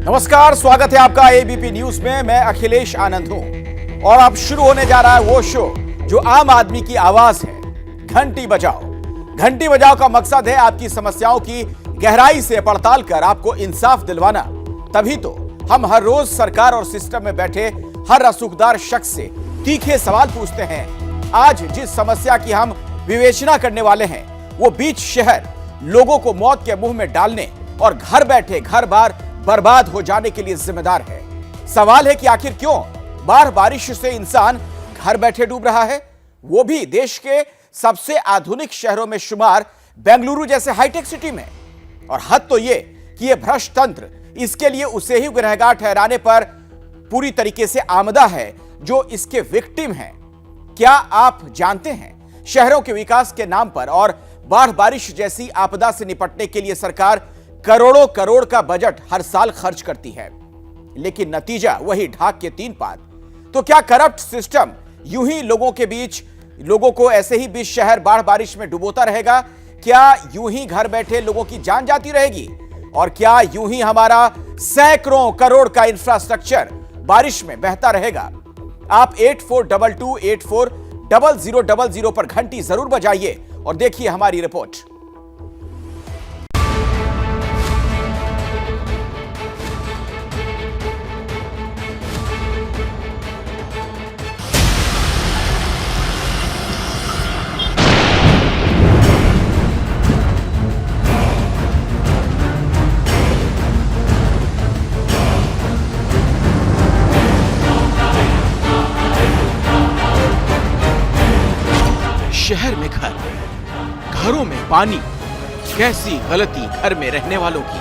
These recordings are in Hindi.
नमस्कार, स्वागत है आपका एबीपी न्यूज में। मैं अखिलेश आनंद हूं और अब शुरू होने जा रहा है वो शो जो आम आदमी की आवाज है, घंटी बजाओ। घंटी बजाओ का मकसद है आपकी समस्याओं की गहराई से पड़ताल कर आपको इंसाफ दिलवाना। तभी तो हम हर रोज सरकार और सिस्टम में बैठे हर रसूखदार शख्स से तीखे सवाल पूछते हैं। आज जिस समस्या की हम विवेचना करने वाले हैं वो बीच शहर लोगों को मौत के मुंह में डालने और घर बैठे घर बार बर्बाद हो जाने के लिए जिम्मेदार है। सवाल है कि आखिर क्यों बाढ़ बारिश से इंसान घर बैठे डूब रहा है, वो भी देश के सबसे आधुनिक शहरों में शुमार बेंगलुरु जैसे हाईटेक सिटी में। और हद तो ये कि ये भ्रष्ट तंत्र इसके लिए उसे ही गुनहगार ठहराने पर पूरी तरीके से आमदा है जो इसके विक्टिम हैं। क्या आप जानते हैं शहरों के विकास के नाम पर और बाढ़ बारिश जैसी आपदा से निपटने के लिए सरकार करोड़ों करोड़ का बजट हर साल खर्च करती है, लेकिन नतीजा वही ढाक के तीन पात। तो क्या करप्ट सिस्टम यूं ही लोगों को ऐसे ही बीच शहर बाढ़ बारिश में डुबोता रहेगा? क्या यूं ही घर बैठे लोगों की जान जाती रहेगी? और क्या यूं ही हमारा सैकड़ों करोड़ का इंफ्रास्ट्रक्चर बारिश में बहता रहेगा? आप 8422840000 पर घंटी जरूर बजाइए और देखिए हमारी रिपोर्ट। शहर में घरों में पानी, कैसी गलती घर में रहने वालों की।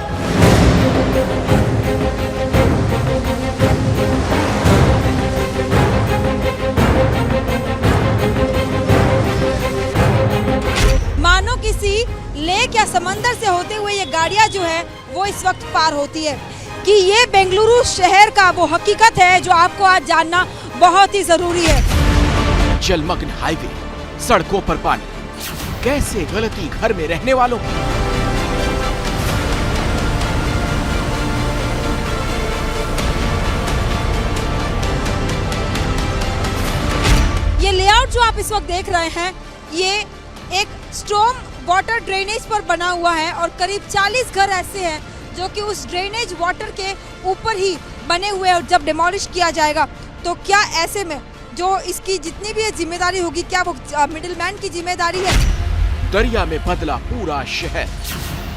मानो किसी लेक या समंदर से होते हुए ये गाड़ियां जो है वो इस वक्त पार होती है कि ये बेंगलुरु शहर का वो हकीकत है जो आपको आज जानना बहुत ही जरूरी है। जलमग्न हाईवे, सड़कों पर पानी, कैसे गलती घर में रहने वालों की। ये लेआउट जो आप इस वक्त देख रहे हैं ये एक स्टॉर्म वाटर ड्रेनेज पर बना हुआ है और करीब 40 घर ऐसे हैं जो कि उस ड्रेनेज वाटर के ऊपर ही बने हुए हैं। और जब डिमोलिश किया जाएगा तो क्या ऐसे में जो इसकी जितनी भी जिम्मेदारी होगी, क्या वो मिडिलमैन की जिम्मेदारी है? दरिया में बदला पूरा शहर,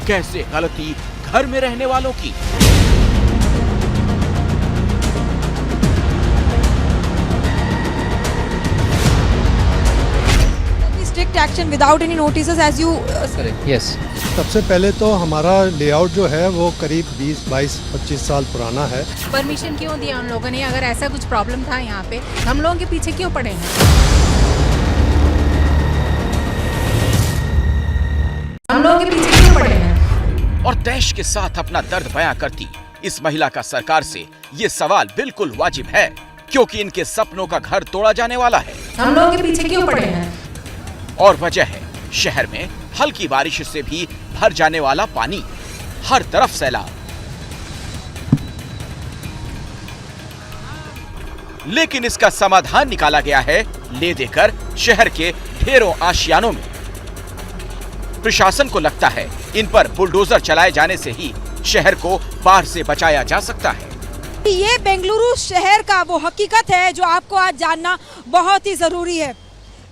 कैसे गलती घर में रहने वालों की। Strict action without any notices as you. Yes, सबसे पहले तो हमारा लेआउट जो है वो करीब 20-22-25 साल पुराना है। परमिशन क्यों दिया उन लोगों ने? अगर ऐसा कुछ प्रॉब्लम था यहाँ पे, हम लोगों के पीछे क्यों पड़े हैं? हम लोगों के पीछे क्यों पड़े हैं? और देश के साथ अपना दर्द बयां करती इस महिला का सरकार से ये सवाल बिल्कुल वाजिब है, क्योंकि इनके सपनों का घर तोड़ा जाने वाला है। हम लोगों के पीछे क्यों पड़े हैं? और वजह है शहर में हल्की बारिश से भी भर जाने वाला पानी, हर तरफ सैलाब। लेकिन इसका समाधान निकाला गया है ले देकर शहर के ढेरों आशियानों में। प्रशासन को लगता है इन पर बुलडोजर चलाए जाने से ही शहर को बाढ़ से बचाया जा सकता है। ये बेंगलुरु शहर का वो हकीकत है जो आपको आज जानना बहुत ही जरूरी है।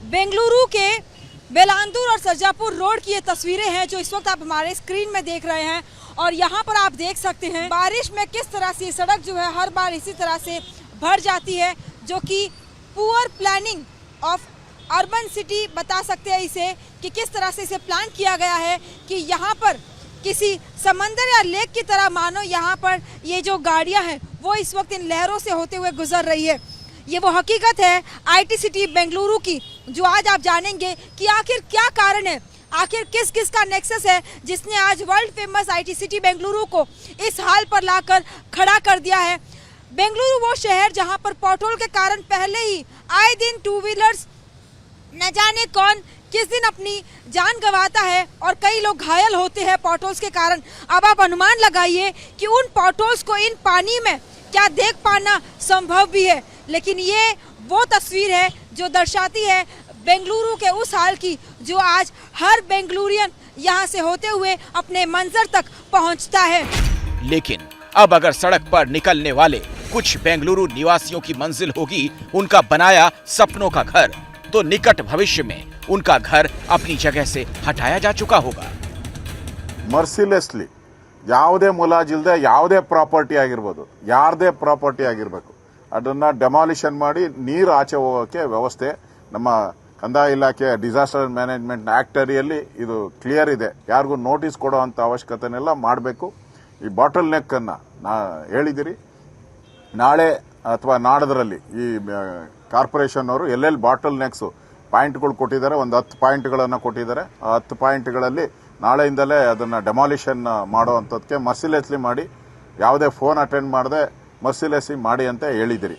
बेंगलुरु के वेलांदूर और सरजापुर रोड की ये तस्वीरें हैं जो इस वक्त आप हमारे स्क्रीन में देख रहे हैं। और यहाँ पर आप देख सकते हैं बारिश में किस तरह से सड़क जो है हर बार इसी तरह से भर जाती है, जो कि poor planning of urban city बता सकते हैं इसे, कि किस तरह से इसे प्लान किया गया है कि यहाँ पर किसी समंदर या लेक की तरह मानो यहाँ पर ये जो गाड़ियाँ हैं वो इस वक्त इन लहरों से होते हुए गुजर रही है। ये वो हकीकत है आईटी सिटी बेंगलुरु की जो आज आप जानेंगे कि आखिर क्या कारण है, आखिर किस किस का नेक्सस है जिसने आज world famous IT city Bengaluru को इस हाल पर लाकर खड़ा कर दिया है। बेंगलुरु वो शहर जहां पर पॉटहोल के कारण पहले ही आए दिन टू व्हीलर्स न जाने कौन किस दिन अपनी जान गंवाता है और कई लोग घायल होते हैं पॉटहोल्स के कारण। अब आप अनुमान लगाइए कि उन पॉटहोल्स को इन पानी में क्या देख पाना संभव भी है। लेकिन ये वो तस्वीर है जो दर्शाती है बेंगलुरु के उस हाल की, जो आज हर बेंगलुरियन यहाँ से होते हुए अपने मंजर तक पहुँचता है। लेकिन अब अगर सड़क पर निकलने वाले कुछ बेंगलुरु निवासियों की मंजिल होगी उनका बनाया सपनों का घर, तो निकट भविष्य में उनका घर अपनी जगह से हटाया जा चुका होगा। ಮರ್ಸಿಲೆಸ್ಲಿ ಯಾವುದೇ ಮುಲಾಜಿಲ್ಲದೆ ಯಾವುದೇ ಪ್ರಾಪರ್ಟಿ ಆಗಿರ್ಬೋದು, ಯಾರದೇ ಪ್ರಾಪರ್ಟಿ ಆಗಿರಬೇಕು, ಅದನ್ನ ಡೆಮಾಲಿಷನ್ ಮಾಡಿ ನೀರು ಆಚೆ ಹೋಗೋಕೆ ವ್ಯವಸ್ಥೆ ನಮ್ಮ ಕಂದಾಯ ಇಲಾಖೆ ಡಿಸಾಸ್ಟರ್ ಮ್ಯಾನೇಜ್ಮೆಂಟ್ ಆಕ್ಟ್ ಅಡಿಯಲ್ಲಿ ಇದು ಕ್ಲಿಯರ್ ಇದೆ. ಯಾರಿಗೂ ನೋಟಿಸ್ ಕೊಡೋ ಅಂತ ಅವಶ್ಯಕತೆನೆಲ್ಲ ಮಾಡಬೇಕು. ಈ ಬಾಟಲ್ ನೆಕ್ ಅನ್ನ ಹೇಳಿದಿರಿ, ನಾಳೆ ಅಥವಾ ನಾಡದ್ರಲ್ಲಿ ಈ ಕಾರ್ಪೊರೇಷನ್ ಅವರು ಎಲ್ಲೆಲ್ಲಿ ಬಾಟಲ್ ನೆಕ್ಸ್ ಪಾಯಿಂಟ್ಗಳು ಕೊಟ್ಟಿದ್ದಾರೆ, ಒಂದು 10 ಪಾಯಿಂಟ್ಗಳನ್ನು ಕೊಟ್ಟಿದ್ದಾರೆ. ಆ 10 ಪಾಯಿಂಟ್ಗಳಲ್ಲಿ ನಾಳೆಯಿಂದಲೇ ಅದನ್ನ ಡೆಮಾಲಿಷನ್ ಮಾಡುವಂತದಕ್ಕೆ ಮರ್ಸಿಲೆಸ್ಲಿ ಮಾಡಿ, ಯಾವುದೇ ಫೋನ್ ಅಟೆಂಡ್ ಮಾಡದೆ मर्सिलेसली माड़ी ಅಂತ ಹೇಳಿದಿರಿ।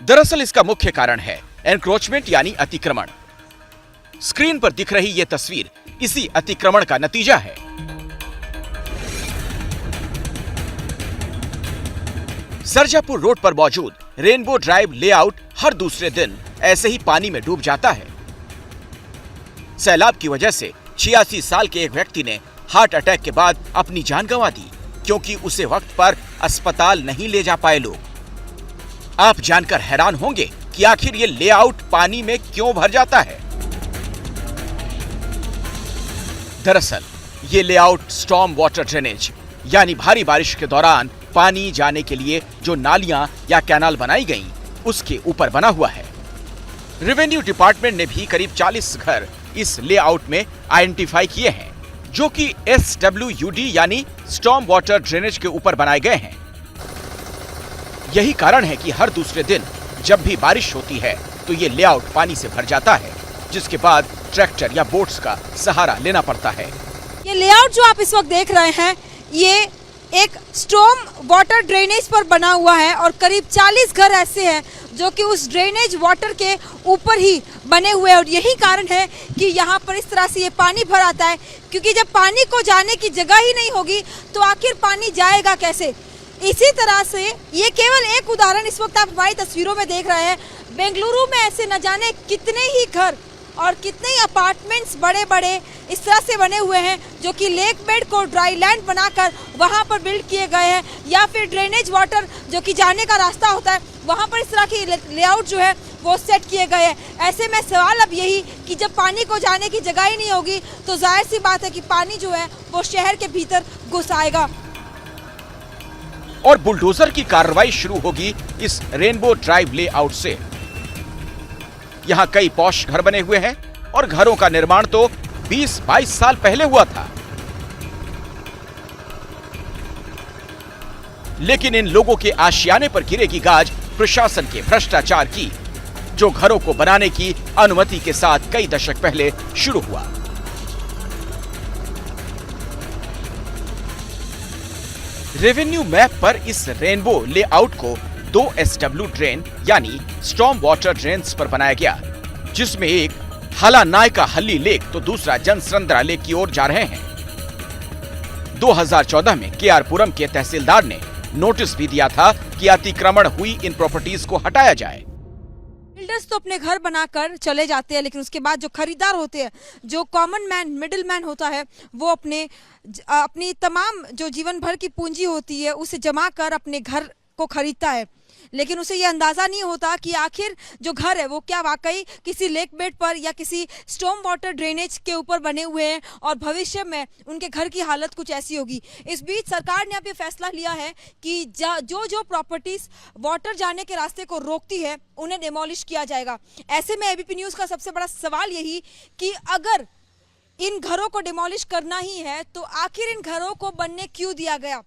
दरअसल इसका मुख्य कारण है एनक्रोचमेंट यानी अतिक्रमण। स्क्रीन पर दिख रही ये तस्वीर इसी अतिक्रमण का नतीजा है। सरजापुर रोड पर मौजूद रेनबो ड्राइव लेआउट हर दूसरे दिन ऐसे ही पानी में डूब जाता है। सैलाब की वजह से 86 साल के एक व्यक्ति ने हार्ट अटैक के बाद अपनी जान गंवा दी, क्योंकि उसे वक्त पर अस्पताल नहीं ले जा पाए लोग। आप जानकर हैरान होंगे कि आखिर ये लेआउट पानी में क्यों भर जाता है। दरअसल ये लेआउट स्टॉर्म वाटर ड्रेनेज यानी भारी बारिश के दौरान पानी जाने के लिए जो नालियां या कैनाल बनाई गईं, उसके ऊपर बना हुआ है। रेवेन्यू डिपार्टमेंट ने भी करीब 40 घर इस लेआउट में आइडेंटिफाई किए हैं, जो कि SWUD यानी स्टॉर्म वाटर ड्रेनेज के ऊपर बनाए गए हैं। यही कारण है कि हर दूसरे दिन जब भी बारिश होती है तो ये लेआउट पानी से भर जाता है, जिसके बाद ट्रैक्टर या बोट्स का सहारा लेना पड़ता है। ये लेआउट जो आप इस वक्त देख रहे हैं, ये एक स्टॉर्म वाटर ड्रेनेज पर बना हुआ है और करीब 40 घर ऐसे हैं जो कि उस ड्रेनेज वाटर के ऊपर ही बने हुए हैं। और यही कारण है कि यहाँ पर इस तरह से ये पानी भर आता है, क्योंकि जब पानी को जाने की जगह ही नहीं होगी तो आखिर पानी जाएगा कैसे। इसी तरह से ये केवल एक उदाहरण इस वक्त आप हमारी तस्वीरों में देख रहे हैं। बेंगलुरु में ऐसे न जाने कितने ही घर और कितने ही अपार्टमेंट्स बड़े बड़े इस तरह से बने हुए हैं, जो कि लेक बेड को ड्राई लैंड बनाकर वहाँ पर बिल्ड किए गए हैं, या फिर ड्रेनेज वाटर जो कि जाने का रास्ता होता है वहाँ पर इस तरह की लेआउट जो है वो सेट किए गए हैं। ऐसे में सवाल अब यही कि जब पानी को जाने की जगह ही नहीं होगी तो जाहिर सी बात है कि पानी जो है वो शहर के भीतर घुस आएगा और बुलडोजर की कार्रवाई शुरू होगी इस रेनबो ड्राइव लेआउट से। यहाँ कई पॉश घर बने हुए हैं और घरों का निर्माण तो 20-22 साल पहले हुआ था, लेकिन इन लोगों के आशियाने पर गिरेगी गाज प्रशासन के भ्रष्टाचार की, जो घरों को बनाने की अनुमति के साथ कई दशक पहले शुरू हुआ। रेवेन्यू मैप पर इस रेनबो लेआउट को 2 SW ड्रेन यानी स्टॉर्म वाटर ड्रेन्स पर बनाया गया, जिसमें एक हलानाय का हल्ली लेक तो दूसरा जनसरंद्रा लेक की ओर जा रहे हैं। 2014 में केआरपुरम के तहसीलदार ने नोटिस भी दिया था कि अतिक्रमण हुई इन प्रॉपर्टीज को हटाया जाए। बिल्डर्स तो अपने घर बनाकर चले जाते हैं, लेकिन उसके बाद जो खरीदार होते हैं, जो कॉमन मैन मिडिल मैन होता है, वो अपनी तमाम जो जीवन भर की पूंजी होती है उसे जमा कर अपने घर को खरीदता है। लेकिन उसे ये अंदाजा नहीं होता कि आखिर जो घर है वो क्या वाकई किसी लेक बेड पर या किसी स्टॉर्म वाटर ड्रेनेज के ऊपर बने हुए हैं और भविष्य में उनके घर की हालत कुछ ऐसी होगी। इस बीच सरकार ने अब ये फैसला लिया है कि जो प्रॉपर्टीज वाटर जाने के रास्ते को रोकती है उन्हें डिमोलिश किया जाएगा। ऐसे में एबीपी न्यूज का सबसे बड़ा सवाल यही कि अगर इन घरों को डिमोलिश करना ही है तो आखिर इन घरों को बनने क्यों दिया गया।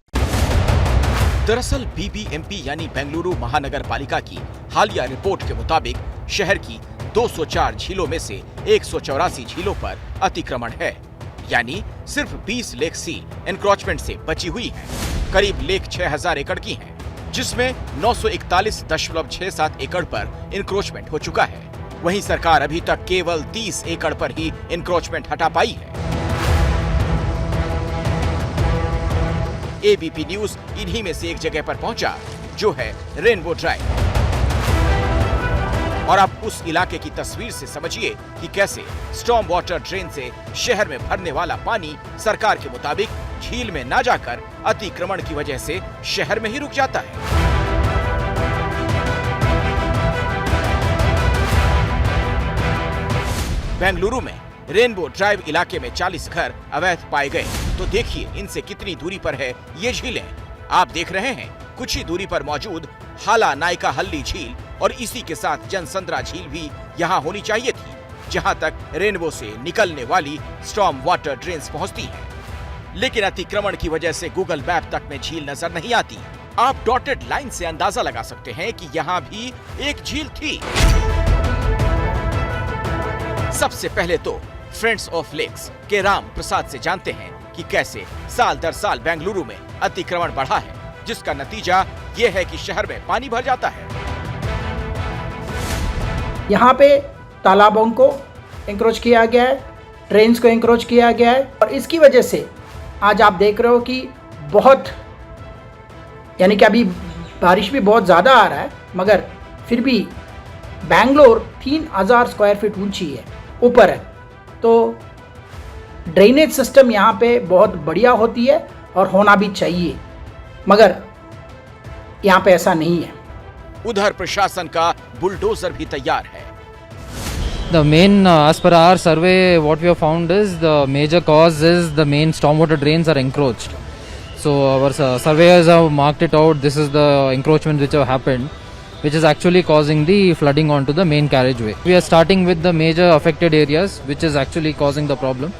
दरअसल BBMP यानी बेंगलुरु महानगर पालिका की हालिया रिपोर्ट के मुताबिक शहर की 204 झीलों में से 184 झीलों पर अतिक्रमण है, यानी सिर्फ 20 लेक सी एनक्रोचमेंट से बची हुई हैं। करीब लेक 6000 एकड़ की हैं, जिसमें 941.67 एकड़ पर एनक्रोचमेंट हो चुका है। वहीं सरकार अभी तक केवल 30 एकड़ पर ही इंक्रोचमेंट हटा पाई है। एबीपी न्यूज इन्हीं में से एक जगह पर पहुंचा, जो है रेनबो ड्राइव। और अब उस इलाके की तस्वीर से समझिए कि कैसे स्टॉर्म वाटर ड्रेन से शहर में भरने वाला पानी सरकार के मुताबिक झील में ना जाकर अतिक्रमण की वजह से शहर में ही रुक जाता है। बेंगलुरु में रेनबो ड्राइव इलाके में 40 घर अवैध पाए गए। तो देखिए इनसे कितनी दूरी पर है ये झीलें। आप देख रहे हैं कुछ ही दूरी पर मौजूद हाला नायका हल्ली झील, और इसी के साथ जनसंद्रा झील भी यहाँ होनी चाहिए थी, जहाँ तक रेनबो से निकलने वाली स्टॉर्म वाटर ड्रेन्स पहुँचती हैं। लेकिन अतिक्रमण की वजह से गूगल मैप तक में झील नजर नहीं आती। आप डॉटेड लाइन से अंदाजा लगा सकते हैं कि यहाँ भी एक झील थी। सबसे पहले तो फ्रेंड्स ऑफ लेक्स के राम प्रसाद से जानते हैं कि कैसे साल दर साल बेंगलुरु में अतिक्रमण बढ़ा है, जिसका नतीजा ये है कि शहर में पानी भर जाता है। यहाँ पे तालाबों को इंक्रोच किया गया है, ट्रेन्स को इंक्रोच किया गया है, और इसकी वजह से आज आप देख रहे हो कि बहुत, यानी कि अभी बारिश भी बहुत ज़्यादा आ रहा है, मगर फिर भी बेंगलोर 3000 स्क्वायर फीट ऊंची है, ऊपर है। तो ड्रेनेज सिस्टम यहाँ पे बहुत बढ़िया होती है और होना भी चाहिए, मगर यहाँ पे ऐसा नहीं है। उधर प्रशासन का बुलडोजर भी तैयार है। The main, as per our survey, what we have found is the major cause is the main stormwater drains are encroached. So our surveyors have marked it out. This is the encroachment which have happened, which is actually causing the flooding onto the main carriageway. We are starting with the major affected areas, which is actually causing the problem.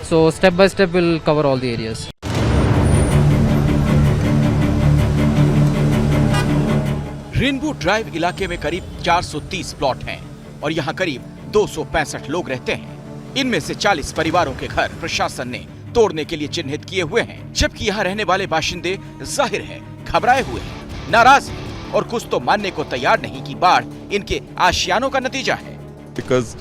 So step by step we'll cover all the areas. Rainbow drive इलाके में करीब 430 प्लॉट हैं और यहाँ करीब 265 लोग रहते हैं। इनमें से 40 परिवारों के घर प्रशासन ने तोड़ने के लिए चिन्हित किए हुए हैं, जबकि यहाँ रहने वाले बाशिंदे जाहिर है घबराए हुए हैं, नाराज हैं और कुछ तो मानने को तैयार नहीं कि बाढ़ इनके आशियानों का नतीजा है। Because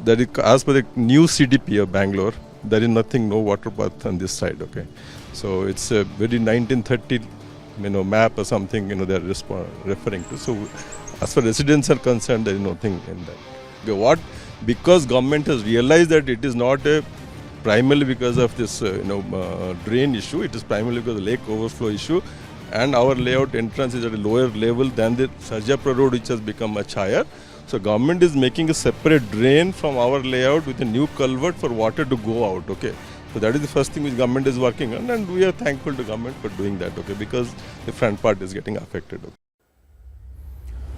there is, as per the new CDP of Bangalore, there is nothing, no water path on this side. Okay, so it's a very 1930, map or something. They are referring to. So as far as residents are concerned, there is nothing in that. Okay, what? Because government has realized that it is not a primarily because of this drain issue. It is primarily because of the lake overflow issue, and our layout entrance is at a lower level than the Sarjapur road, which has become much higher. So government is making a separate drain from our layout with a new culvert for water to go out. Okay, so that is the first thing which government is working on, and we are thankful to government for doing that. Okay, because the front part is getting affected. Okay.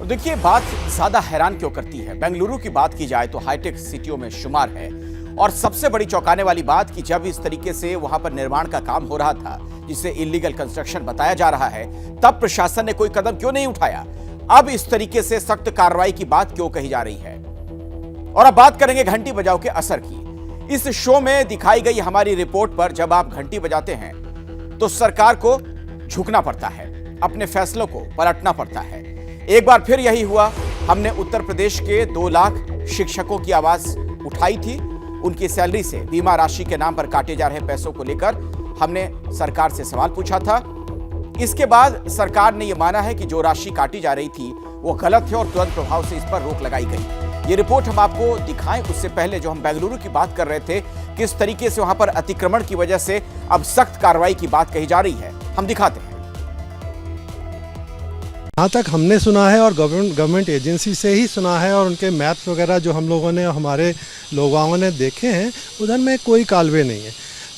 और देखिए बात ज्यादा हैरान क्यों करती है। बेंगलुरु की बात की जाए तो हाईटेक सिटियों में शुमार है, और सबसे बड़ी चौंकाने वाली बात कि जब इस तरीके से वहां पर निर्माण का काम हो रहा था, जिसे इलीगल कंस्ट्रक्शन बताया जा रहा है, तब प्रशासन ने कोई कदम क्यों नहीं उठाया। अब इस तरीके से सख्त कार्रवाई की बात क्यों कही जा रही है। और अब बात करेंगे घंटी बजाओ के असर की। इस शो में दिखाई गई हमारी रिपोर्ट पर जब आप घंटी बजाते हैं तो सरकार को झुकना पड़ता है, अपने फैसलों को पलटना पड़ता है। एक बार फिर यही हुआ। हमने उत्तर प्रदेश के 2 लाख शिक्षकों की आवाज उठाई थी। उनकी सैलरी से बीमा राशि के नाम पर काटे जा रहे पैसों को लेकर हमने सरकार से सवाल पूछा था। इसके बाद सरकार ने यह माना है कि जो राशि काटी जा रही थी वो गलत है और तुरंत प्रभाव से इस पर रोक लगाई गई। ये रिपोर्ट हम आपको दिखाएं उससे पहले जो हम बेंगलुरु की बात कर रहे थे, किस तरीके से वहां पर अतिक्रमण की वजह से अब सख्त कार्रवाई की बात कही जा रही है, हम दिखाते हैं। जहाँ तक हमने सुना है और गवर्नमेंट एजेंसी से ही सुना है, और उनके मैप्स वगैरह जो हम लोगों ने, हमारे लोगों ने देखे हैं, उधर में कोई कालवे नहीं है।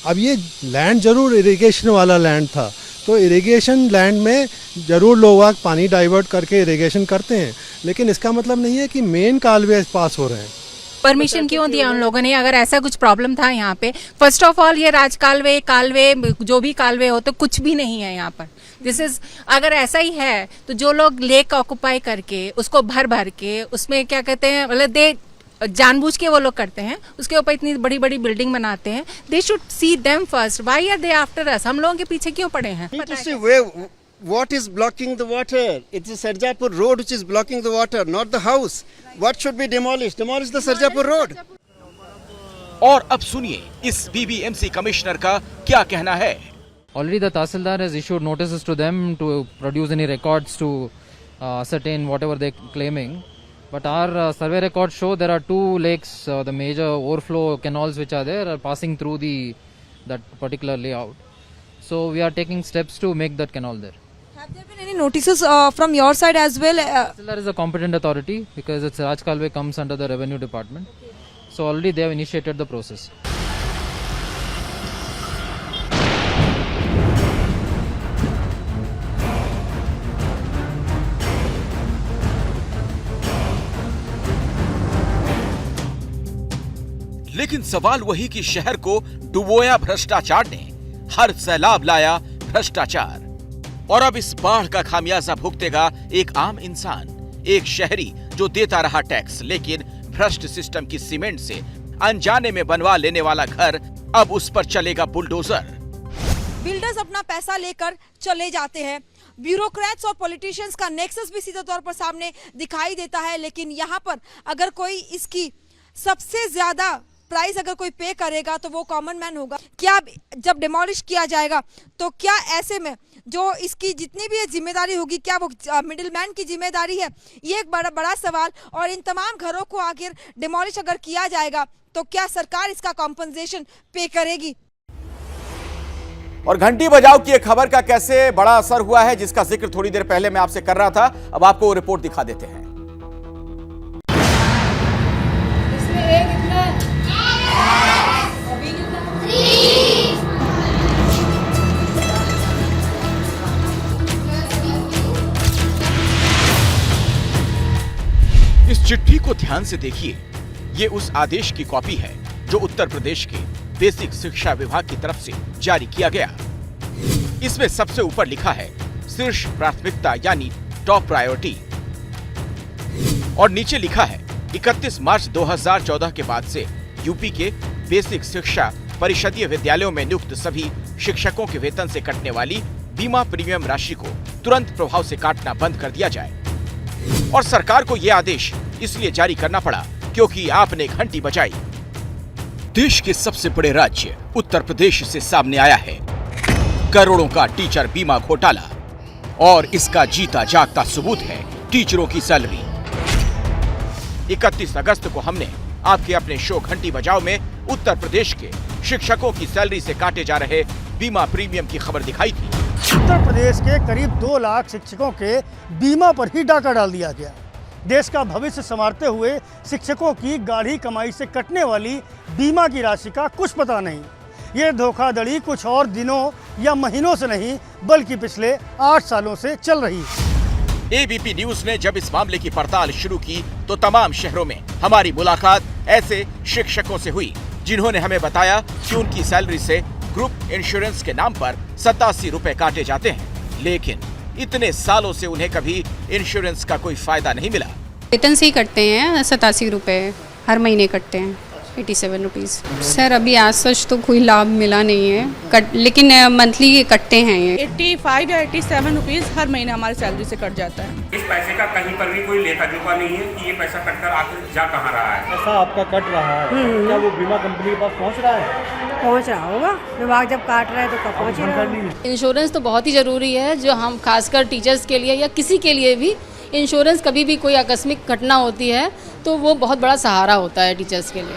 अब ये लैंड जरूर इरिगेशन वाला लैंड था, तो इरिगेशन लैंड में ज़रूर लोग पानी डाइवर्ट करके इरिगेशन करते हैं, लेकिन इसका मतलब नहीं है कि मेन कालवे पास हो रहे हैं। परमिशन क्यों दिया उन लोगों ने अगर ऐसा कुछ प्रॉब्लम था यहाँ पे। फर्स्ट ऑफ ऑल ये राज कालवे जो भी कालवे हो तो कुछ भी नहीं है यहाँ पर। दिस इज, अगर ऐसा ही है तो जो लोग लेक ऑक्युपाई करके उसको भर के उसमें क्या कहते हैं, मतलब जानबूझ के वो लोग करते हैं, उसके ऊपर इतनी बड़ी बड़ी बिल्डिंग बनाते हैं। They should see them first, why are they after us, हम लोगों के पीछे क्यों पड़े हैं। what is blocking the water? It is Sarjapur Road which is blocking the water, not the house. What should be demolished? Demolish the Sarjapur Road. और अब सुनिए इस बीबीएमसी कमिश्नर का क्या कहना है। Already the Tahsildar has issued notices to them to produce any records to ascertain whatever they're claiming. But our survey records show there are two lakes, the major overflow canals which are there are passing through that particular layout. So we are taking steps to make that canal there. Have there been any notices from your side as well? Tahsildar is a competent authority because it's Raj Kalve comes under the revenue department. So already they have initiated the process. लेकिन सवाल वही कि शहर को डुबोया भ्रष्टाचार ने, हर सैलाब लाया भ्रष्टाचार। और अब इस बाढ़ का खामियाजा भुगतेगा एक आम इंसान, एक शहरी जो देता रहा टैक्स, लेकिन भ्रष्ट सिस्टम की सीमेंट से अनजाने में बनवा लेने वाला घर अब उस पर चलेगा बुलडोजर। बिल्डर्स अपना पैसा लेकर चले जाते हैं। ब्यूरोक्रेट्स और पॉलिटिशियंस का नेक्सस भी सीधे तौर पर सामने दिखाई देता है। लेकिन यहाँ पर अगर कोई इसकी सबसे ज्यादा प्राइस अगर कोई पे करेगा तो वो कॉमन मैन होगा। क्या जब डिमोलिश किया जाएगा तो क्या ऐसे में जो इसकी जितनी भी जिम्मेदारी होगी, क्या वो मिडिल मैन की जिम्मेदारी है? ये एक बड़ा सवाल। और इन तमाम घरों को आखिर डिमोलिश अगर किया जाएगा तो क्या सरकार इसका कॉम्पनसेशन पे करेगी? और घंटी बजाओ की एक खबर का कैसे बड़ा असर हुआ है, जिसका जिक्र थोड़ी देर पहले मैं आपसे कर रहा था। अब आपको वो रिपोर्ट दिखा देते हैं। इस चिट्ठी को ध्यान से देखिए। ये उस आदेश की कॉपी है जो उत्तर प्रदेश के बेसिक शिक्षा विभाग की तरफ से जारी किया गया। इसमें सबसे ऊपर लिखा है शीर्ष प्राथमिकता यानी टॉप प्रायोरिटी, और नीचे लिखा है 31 मार्च 2014 के बाद से यूपी के बेसिक शिक्षा परिषदीय विद्यालयों में नियुक्त सभी शिक्षकों के वेतन से कटने वाली बीमा प्रीमियम राशि को तुरंत प्रभाव से काटना बंद कर दिया जाए। और सरकार को यह आदेश इसलिए जारी करना पड़ा क्योंकि आपने घंटी बजाई। देश के सबसे बड़े राज्य उत्तर प्रदेश से सामने आया है करोड़ों का टीचर बीमा घोटाला, और इसका जीता जागता सबूत है टीचरों की सैलरी। 31 अगस्त को हमने आपके अपने शो घंटी बजाओ में उत्तर प्रदेश के शिक्षकों की सैलरी से काटे जा रहे बीमा प्रीमियम की खबर दिखाई थी। उत्तर प्रदेश के करीब 2 लाख शिक्षकों के बीमा पर ही डाका डाल दिया गया। देश का भविष्य संवारते हुए शिक्षकों की गाढ़ी कमाई से कटने वाली बीमा की राशि का कुछ पता नहीं। ये धोखाधड़ी कुछ और दिनों या महीनों से नहीं बल्कि पिछले 8 सालों से चल रही है। एबीपी न्यूज ने जब इस मामले की पड़ताल शुरू की तो तमाम शहरों में हमारी मुलाकात ऐसे शिक्षकों से हुई जिन्होंने हमें बताया कि उनकी सैलरी से ग्रुप इंश्योरेंस के नाम पर 87 रुपए काटे जाते हैं, लेकिन इतने सालों से उन्हें कभी इंश्योरेंस का कोई फायदा नहीं मिला। वेतन से ही कटते हैं 87 रुपए, हर महीने कटते हैं 87 रुपीज़। सर अभी आज सच तो कोई लाभ मिला नहीं है, लेकिन मंथली कटते हैं ये 85 या 87 रुपीज़ हर महीने हमारी सैलरी से कट जाता है। इस पैसे का कहीं पर भी कोई लेखा जोखा नहीं है कि ये पैसा कटकर आखिर जा कहाँ रहा है। पैसा आपका कट रहा है, क्या वो बीमा कंपनी के पास पहुंच रहा है? पहुंच रहा होगा, विभाग जब काट रहा है तो कब पहुंचेगा। इंश्योरेंस तो बहुत ही ज़रूरी है, जो हम खासकर टीचर्स के लिए या किसी के लिए भी इंश्योरेंस, कभी भी कोई आकस्मिक घटना होती है तो वो बहुत बड़ा सहारा होता है टीचर्स के लिए।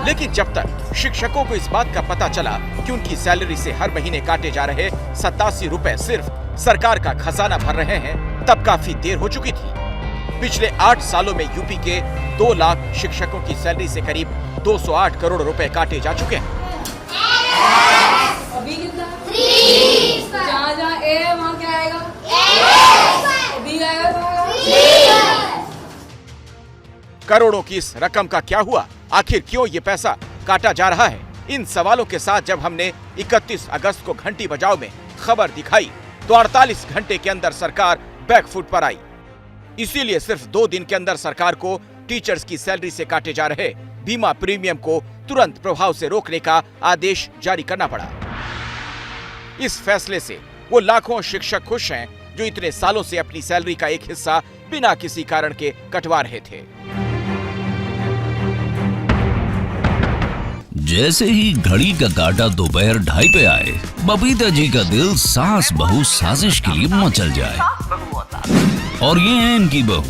लेकिन जब तक शिक्षकों को इस बात का पता चला कि उनकी सैलरी से हर महीने काटे जा रहे 87 रुपए सिर्फ सरकार का खजाना भर रहे हैं, तब काफी देर हो चुकी थी। पिछले 8 सालों में यूपी के 2 लाख शिक्षकों की सैलरी से करीब 208 करोड़ रुपए काटे जा चुके हैं। अभी कितना? जहाँ ए है वहाँ क्या आएगा? बी आएगा। करोड़ों की इस रकम का क्या हुआ? आखिर क्यों ये पैसा काटा जा रहा है? इन सवालों के साथ जब हमने 31 अगस्त को घंटी बजाओ में खबर दिखाई तो 48 घंटे के अंदर सरकार बैकफुट पर आई। इसीलिए सिर्फ 2 दिन के अंदर सरकार को टीचर्स की सैलरी से काटे जा रहे बीमा प्रीमियम को तुरंत प्रभाव से रोकने का आदेश जारी करना पड़ा। इस फैसले से वो लाखों शिक्षक खुश हैं जो इतने सालों से अपनी सैलरी का एक हिस्सा बिना किसी कारण के कटवा रहे थे। जैसे ही घड़ी का काटा दोपहर 2:30 पे आए, बबीता जी का दिल सास बहू साजिश के लिए मचल जाए। और ये है इनकी बहू,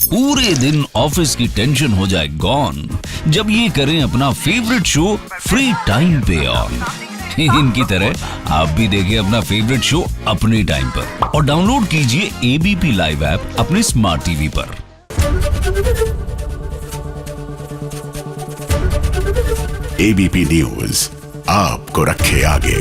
पूरे दिन ऑफिस की टेंशन हो जाए गॉन जब ये करें अपना फेवरेट शो फ्री टाइम पे ऑन। इनकी तरह आप भी देखिए अपना फेवरेट शो अपने टाइम पर और डाउनलोड कीजिए एबीपी लाइव ऐप अपने स्मार्ट टीवी पर। एबीपी न्यूज आपको रखे आगे।